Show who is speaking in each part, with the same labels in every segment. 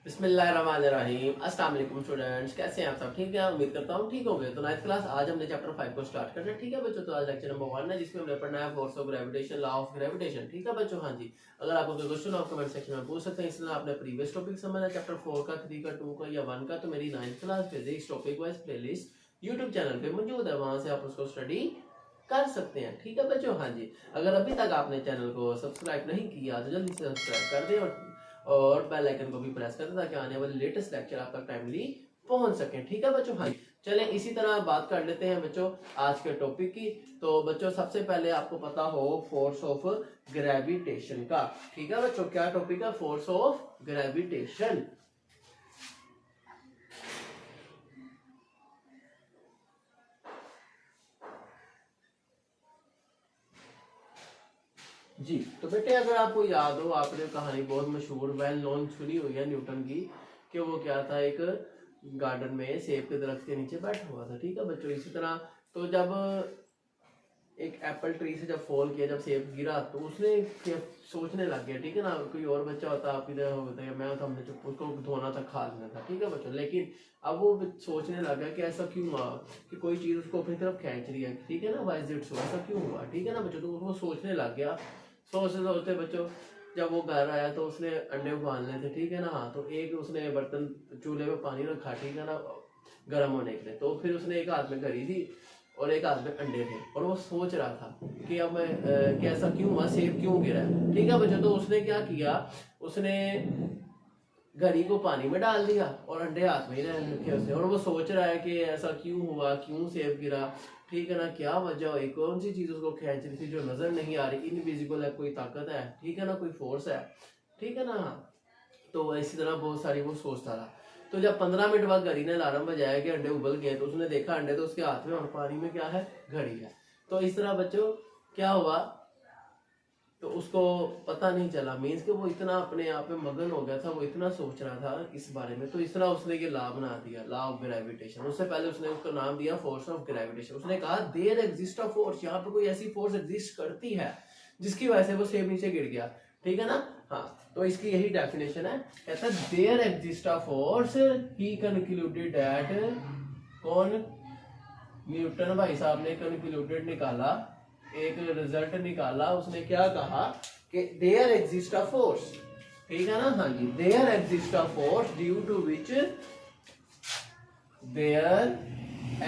Speaker 1: बिस्मिल्लाहिर्रहमानिर्रहीम। अस्सलाम वालेकुम स्टूडेंट्स, कैसे हैं आप सब? ठीक है, उम्मीद करता हूँ ठीक होंगे। तो नाइन्थ क्लास आज हमने चैप्टर 5 को स्टार्ट करना है। ठीक है बच्चों, तो आज लेक्चर नंबर 1 है जिसमें हमने पढ़ना है force of gravitation, law of gravitation. ठीक है बच्चों, हाँ जी। अगर आपको कोई क्वेश्चन आप कमेंट सेक्शन में पूछ सकते हैं। इसलिए आपने प्रीवियस टॉपिक समझना है चैप्टर 4 का, 3 का, 2 का या 1 का, तो मेरी ninth class physics topic wise playlist YouTube channel पे मौजूद है, वहां से आप उसको स्टडी कर सकते हैं। ठीक है बच्चों, हाँ जी। अगर अभी तक आपने चैनल को सब्सक्राइब नहीं किया तो जल्दी से सब्सक्राइब कर दें और बेल आइकन को भी प्रेस कर दें ताकि आने वाले लेटेस्ट लेक्चर आप तक टाइमली पहुंच सके। ठीक है बच्चों, हाँ। चलें इसी तरह बात कर लेते हैं बच्चों आज के टॉपिक की। तो बच्चों सबसे पहले आपको पता हो फोर्स ऑफ ग्रेविटेशन का। ठीक है बच्चों, क्या टॉपिक है? Force of gravitation. जी तो बेटे, अगर आपको याद हो, आपने कहानी बहुत मशहूर वेल नोन सुनी हुई है न्यूटन की, कि वो क्या था, एक गार्डन में सेब के दरख्त के नीचे बैठा हुआ था। ठीक है बच्चों, इसी तरह तो जब एक एप्पल ट्री से जब फॉल किया, जब सेब गिरा, तो उसने फिर सोचने लग गया। ठीक है ना, कोई और बच्चा होता आपकी तरह होता है, मैं तो हमने चुप उसको धोना था, खा लेना था। ठीक है बच्चों, लेकिन अब वो सोचने लगा कि ऐसा क्यों हुआ कि कोई चीज उसको अपनी तरफ खींच रही है। ठीक है ना, वाई इज इट सो, ऐसा क्यों हुआ? ठीक है ना बच्चों, तो वो सोचने लग गया। सोचते सोचते बच्चों जब वो घर आया तो उसने अंडे उबालने थे। ठीक है ना, हाँ। तो एक उसने बर्तन चूल्हे पे पानी रखा, ठीक है ना, गर्म होने के लिए। तो फिर उसने एक हाथ में घड़ी थी और एक हाथ में अंडे थे, और वो सोच रहा था कि अब मैं कैसा क्यों हुआ, सेब क्यों गिरा है। ठीक है बच्चों, तो उसने क्या किया, उसने घड़ी को पानी में डाल दिया और अंडे हाथ में ही रखे उसने, और वो सोच रहा है कि ऐसा क्यों हुआ, क्यों सेब गिरा। ठीक है ना, क्या वजह हुई, कौन सी चीज उसको खींच रही थी जो नजर नहीं आ रही, इनविजिबल है, कोई ताकत है। ठीक है ना, कोई फोर्स है। ठीक है ना, तो इसी तरह बहुत सारी वो सोचता रहा। तो जब 15 मिनट बाद घड़ी ने अलार्म बजाया कि अंडे उबल गए, तो उसने देखा अंडे तो उसके हाथ में और पानी में क्या है, घड़ी है। तो इस तरह बच्चों क्या हुआ, तो उसको पता नहीं चला, मीन्स कि वो इतना अपने आप में मगन हो गया था, वो इतना सोच रहा था इस बारे में। तो इस तरह उसने ये लॉ बना दिया, लॉ ऑफ ग्रेविटेशन। उससे पहले उसने उसका नाम दिया फोर्स ऑफ ग्रेविटेशन। उसने कहा देयर एग्जिस्ट अ फोर्स, यहाँ पे कोई ऐसी फोर्स एग्जिस्ट करती है जिसकी वजह से वो सेब नीचे गिर गया। ठीक है ना, हाँ। तो इसकी यही डेफिनेशन है, कहता है there exist a force, he concluded that, कौन? न्यूटन भाई साहब ने कंक्लूडेड निकाला, एक रिजल्ट निकाला। उसने क्या कहा कि देयर एग्जिस्ट अ फोर्स। ठीक है ना, हाँ जी। There exist a force due to which, there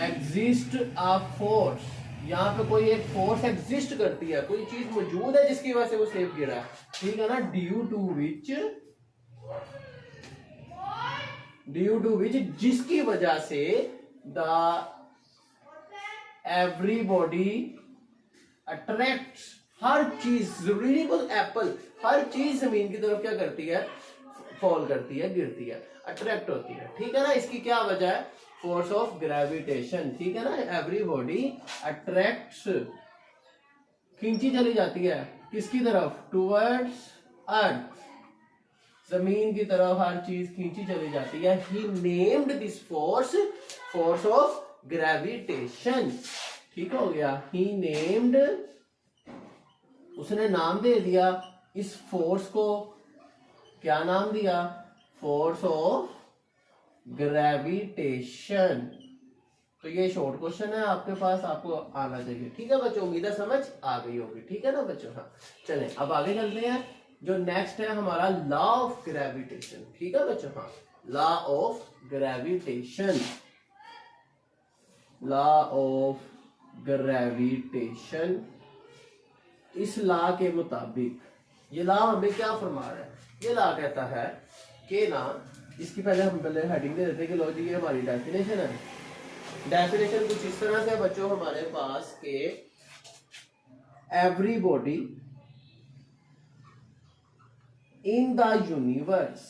Speaker 1: exist a force, यहाँ पे कोई एक फोर्स एग्जिस्ट करती है, कोई चीज मौजूद है जिसकी वजह से वो सेब गिरा है। ठीक है ना, due to which, due to which, जिसकी वजह से द एवरीबॉडी अट्रैक्ट, हर चीज, जरूरी नहीं कोई एप्पल, हर चीज जमीन की तरफ क्या करती है, फॉल करती है, गिरती है, अट्रैक्ट होती है। ठीक है ना, इसकी क्या वजह है, फोर्स ऑफ ग्रेविटेशन। ठीक है ना, एवरीबॉडी अट्रैक्ट्स, खींची चली जाती है किसकी तरफ, टूवर्ड्स अर्थ, जमीन की तरफ हर चीज खींची चली जाती है। He named this force force of gravitation. ठीक हो गया, ही नेम्ड, उसने नाम दे दिया इस फोर्स को, क्या नाम दिया, फोर्स ऑफ ग्रेविटेशन। तो ये शॉर्ट क्वेश्चन है आपके पास, आपको आना चाहिए। ठीक है बच्चों, उम्मीद है समझ आ गई होगी। ठीक है ना बच्चों, हाँ। चलें अब आगे चलते हैं। जो नेक्स्ट है हमारा लॉ ऑफ ग्रेविटेशन। ठीक है बच्चों, हाँ। Law of gravitation, law of gravitation. इस लॉ के मुताबिक, ये लॉ हमें क्या फरमा रहा है, ये लॉ कहता है कि ना, इसकी पहले हम पहले हेडिंग दे देते हैं कि लो जी ये हमारी डेफिनेशन है। डेफिनेशन कुछ इस तरह से बच्चों हमारे पास के एवरीबॉडी इन द यूनिवर्स,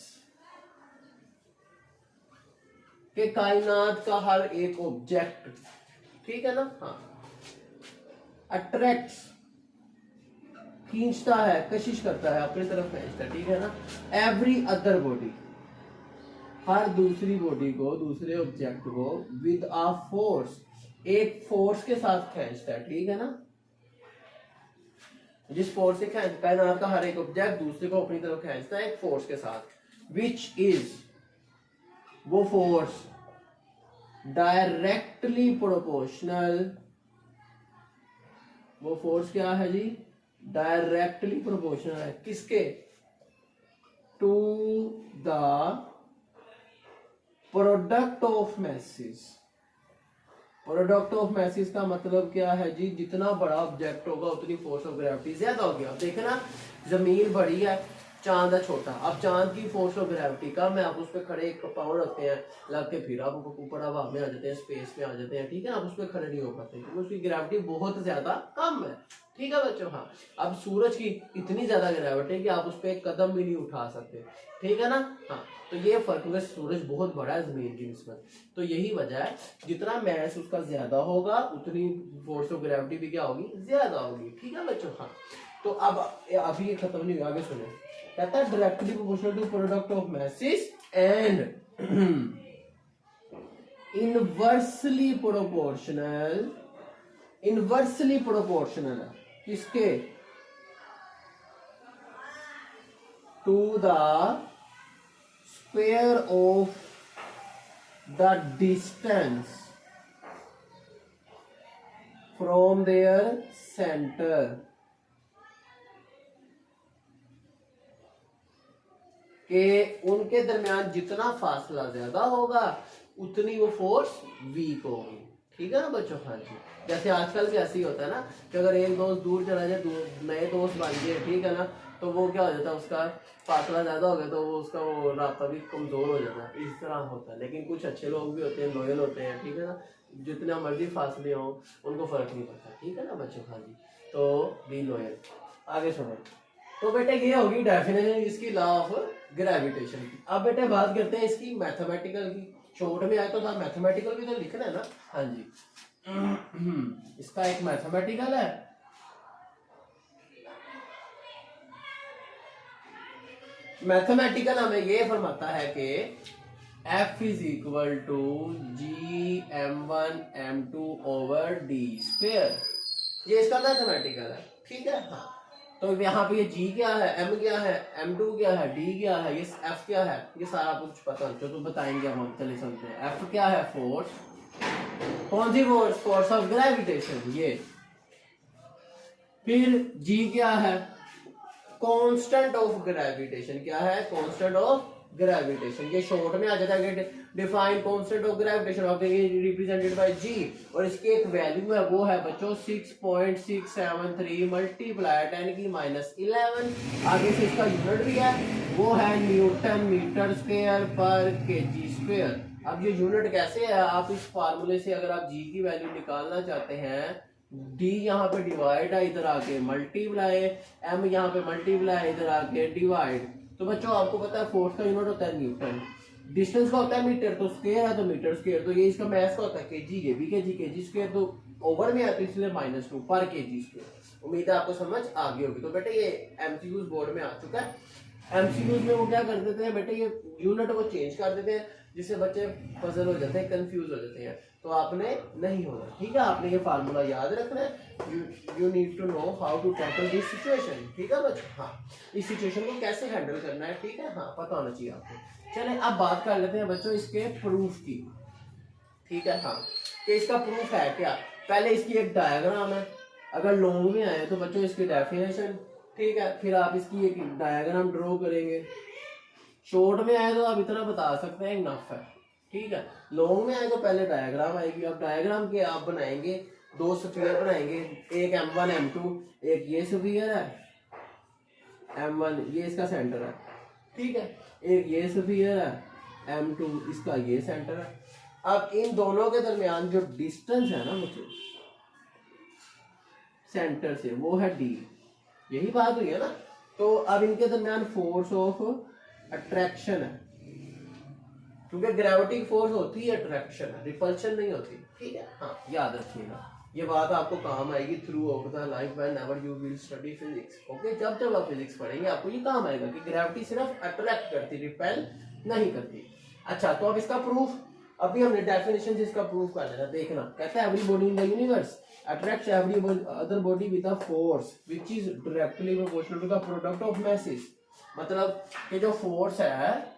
Speaker 1: के कायनात का हर एक ऑब्जेक्ट, ठीक है ना, हाँ, अट्रैक्ट्स, खींचता है, कशिश करता है, अपनी तरफ खींचता है। ठीक है ना, एवरी अदर बॉडी, हर दूसरी बॉडी को, दूसरे ऑब्जेक्ट को, विद अ फोर्स, एक फोर्स के साथ खींचता है। ठीक है ना, जिस फोर्स से कायनात का हर एक ऑब्जेक्ट दूसरे को अपनी तरफ खींचता है एक फोर्स के साथ, विच इज, वो फोर्स डायरेक्टली प्रोपोर्शनल, वो फोर्स क्या है जी, डायरेक्टली प्रोपोर्शनल है किसके, to the product of message. Product of message का मतलब क्या है जी, जितना बड़ा ऑब्जेक्ट होगा उतनी फोर्स ऑफ ग्रेविटी ज्यादा होगी। अब देखे ना, जमीन बड़ी है, चांद है छोटा, अब चांद की फोर्स ऑफ ग्रेविटी कम है, आप उस पर खड़े एक पाउंड रखते हैं लग के, फिर आप ऊपर हवा में आ जाते हैं, स्पेस में आ जाते हैं, ठीक है, आप उस पर खड़े नहीं हो पाते क्योंकि उसकी ग्रेविटी बहुत ज्यादा कम है, ठीक है बच्चों। हाँ, अब सूरज की इतनी ज्यादा ग्रेविटी है कि आप उस पर एक कदम भी नहीं उठा सकते, ठीक है ना। हाँ, तो ये फर्क है, सूरज बहुत बड़ा है जमीन की निस्बत, तो यही वजह है, जितना मैस उसका ज्यादा होगा उतनी फोर्स ऑफ ग्रेविटी भी क्या होगी, ज्यादा होगी, ठीक है बच्चों। हाँ, तो अब अभी ये खत्म नहीं हुआ, आगे सुनो, कहता है directly proportional to product of message and inversely proportional, inversely proportional है किसके, to the square of the distance from their centre, के उनके दरमियान जितना फासला ज्यादा होगा उतनी वो फोर्स वीक होगी, ठीक है ना बच्चों। हाँ जी, जैसे आजकल भी ऐसे ही होता है ना कि अगर एक दोस्त दूर चला जाए, नए दोस्त बन गए, ठीक है ना, तो वो क्या हो जाता है, उसका फासला ज्यादा हो गया तो वो उसका वो रास्ता भी कमजोर हो जाता है, इस तरह होता है। लेकिन कुछ अच्छे लोग भी होते हैं, लॉयल होते हैं, ठीक है ना, जितना मर्जी फासले हो उनको फर्क नहीं पड़ता, ठीक है ना बच्चों। हाँ जी, तो बी लॉयल। आगे सुनो, तो बेटे ये होगी डेफिनेशन इसकी लॉ ऑफ ग्रेविटेशन की। अब बेटे बात करते हैं इसकी मैथमेटिकल की, शॉर्ट में आए तो था, मैथमेटिकल भी तो लिखना है ना। हाँ जी, इसका एक मैथमेटिकल है, मैथमेटिकल हमें ये फरमाता है कि F is equal to G m1m2/d², ये इसका मैथमेटिकल है, ठीक है। हाँ, तो यहाँ पे ये G क्या है, M क्या है, M2 क्या है, D क्या है, ये F क्या है, ये सारा कुछ पता जो तो बताएंगे हम, चलिए सुनते हैं। F क्या है, फोर्स, कौन सी फोर्स, फोर्स ऑफ ग्रेविटेशन, ये। फिर G क्या है, कांस्टेंट ऑफ ग्रेविटेशन, क्या है, कांस्टेंट ऑफ ग्रेविटेशन, ये शॉर्ट में आ जाता है, define constant of gravitation of represented by G, और इसकी एक वैल्यू है, वो है बच्चों 6.673 मल्टीप्लाई 10⁻11। आगे से इसका यूनिट भी है, वो है न्यूटन मीटर स्क्वायर पर केजी स्क्वायर। अब ये यूनिट कैसे है, आप इस फार्मूले से अगर आप G की वैल्यू निकालना चाहते हैं, D यहाँ पे डिवाइड है, इधर आके मल्टीप्लाई, M यहाँ पे मल्टीप्लाई, इधर आके डिवाइड। तो बच्चों आपको पता है फोर्स का यूनिट होता है न्यूटन, डिस्टेंस का होता है मीटर, तो स्क्वायर है तो मीटर स्क्वायर, तो ये इसका मैथ का होता है केजी, ये भी केजी स्क्वायर, तो ओवर में आता है इसलिए -2 पर केजी स्क्वायर। उम्मीद है आपको समझ आ गई होगी। तो बेटे ये एमसीक्यूज बोर्ड में आ चुका है। एमसीक्यूज में वो क्या कर देते हैं बेटे, ये यूनिट को चेंज कर देते हैं, जिससे बच्चे पजल हो जाते हैं, कंफ्यूज हो जाते हैं, तो आपने नहीं होना, ठीक है। आपने ये फार्मूला याद रखना है, you need to know how to tackle this situation, ठीक है बच्चों। हाँ, इस सिचुएशन को कैसे हैंडल करना है, ठीक है, हाँ पता होना चाहिए आपको। चले अब बात कर लेते हैं बच्चों इसके प्रूफ की, ठीक है। हाँ, कि इसका प्रूफ है क्या, पहले इसकी एक डायग्राम है, अगर लॉन्ग में आए तो बच्चों इसकी डेफिनेशन, ठीक है, फिर आप इसकी एक डायग्राम ड्रॉ करेंगे। शॉर्ट में आए तो आप इतना बता सकते हैं इनफ है, ठीक है। लॉन्ग में आए तो पहले डायग्राम आएगी, अब डायग्राम के आप बनाएंगे, दो स्फीयर बनाएंगे, एक M1 M2, एक ये स्फीयर है M1, ये इसका सेंटर है, ठीक है, एक ये स्फीयर है M2, इसका ये सेंटर है। अब इन दोनों के दरमियान जो डिस्टेंस है ना मुझे सेंटर से, वो है D, यही बात हुई है ना। तो अब इनके दरमियान फोर्स ऑफ अट्रैक्शन है, क्योंकि ग्रेविटी की फोर्स होती है अट्रैक्शन है, रिपल्शन नहीं होती, ठीक है। हाँ, याद रखिएगा, ये बात आपको काम आएगी through of the life whenever you will study physics, okay. जब आप फिजिक्स पढ़ेंगे आपको ये काम आएगा कि ग्रेविटी सिर्फ अट्रैक्ट करती, रिपेल नहीं करती। अच्छा, तो अब इसका प्रूफ, अभी हमने डेफिनेशन से इसका प्रूफ कर लेना, देखना। कहता है every body in the universe attracts every other body with a force which is directly proportional to the product of masses। मतलब कि जो फोर्स है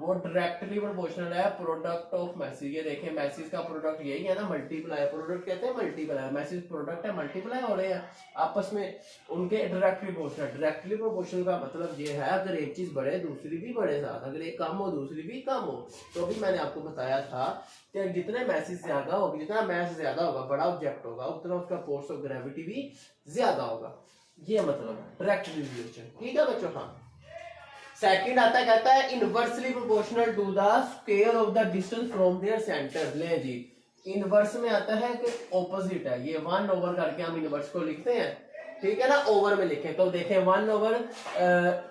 Speaker 1: वो डायरेक्टली प्रोपोर्शनल है प्रोडक्ट ऑफ मैसेज। ये देखें मैसेज का प्रोडक्ट यही है ना, मल्टीप्लाई। प्रोडक्ट कहते हैं मल्टीप्लाई, मैसेज प्रोडक्ट है, मल्टीप्लाई हो रहे हैं आपस में, उनके डायरेक्टली प्रोपोर्शनल। डायरेक्टली प्रोपोर्शनल का मतलब ये है अगर एक चीज बढ़े दूसरी भी बढ़े साथ, अगर एक कम हो दूसरी भी कम हो। तो अभी मैंने आपको बताया था कि जितने मैसेज ज्यादा होगी, जितना मैस ज्यादा होगा, बड़ा ऑब्जेक्ट होगा, उतना उसका फोर्स ऑफ ग्रेविटी भी ज्यादा होगा। ये मतलब डायरेक्ट रिलेशन। ठीक है बच्चों। हाँ, सेकंड आता है, कहता है inversely proportional to the square of the distance from their centre. ले जी, इनवर्स में आता है कि ऑपोजिट है। ये 1 ओवर करके हम इनवर्स को लिखते हैं, ठीक है ना, ओवर में लिखें तो देखें 1 over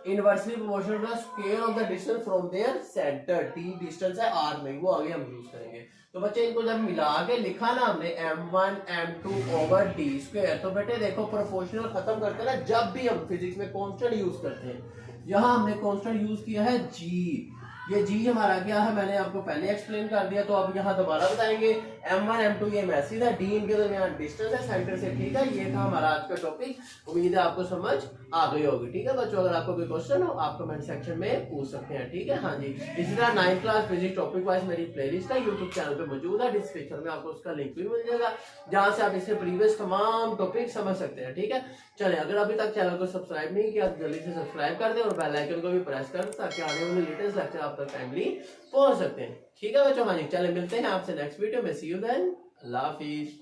Speaker 1: inversely proportional to the square of the distance from their centre. टी डिस्टेंस है आर में, वो आगे हम यूज करेंगे। तो बच्चे इनको जब मिला के लिखा ना हमने m1 m2 over D square, तो बेटे देखो प्रोपोर्शनल खत्म करते हैं ना जब भी हम फिजिक्स में कांस्टेंट यूज करते हैं। यहाँ हमने कांस्टेंट यूज किया है जी। ये जी हमारा क्या है मैंने आपको पहले एक्सप्लेन कर दिया, तो अब यहाँ दोबारा बताएंगे। m1 m2 ये मैसेज है, डी इनके दरमियान डिस्टेंस है सेंटर से। ठीक है, ये था हमारा आज का टॉपिक। उम्मीद है आपको समझ आ गई होगी। ठीक है बच्चों, अगर आपको कोई क्वेश्चन हो आप कमेंट सेक्शन में पूछ सकते हैं। ठीक है, हाँ जी। इसी तरह 9th class physics topic wise मेरी प्लेलिस्ट है यूट्यूब चैनल पे मौजूद है, डिस्क्रिप्शन में आपको उसका लिंक भी मिल जाएगा, जहां से आप इससे प्रीवियस तमाम टॉपिक समझ सकते हैं। ठीक है, चले, अगर अभी तक चैनल को सब्सक्राइब नहीं किया तो जल्दी से सब्सक्राइब कर दें और बेल आइकन को भी प्रेस कर दें ताकि आने वाले लेटेस्ट लेक्चर आप तक टाइमली पहुंच सकते हैं। ठीक है बच्चों, हाँ जी, चले मिलते हैं आपसे नेक्स्ट वीडियो में। सी यू देन, अल्लाह हाफिज।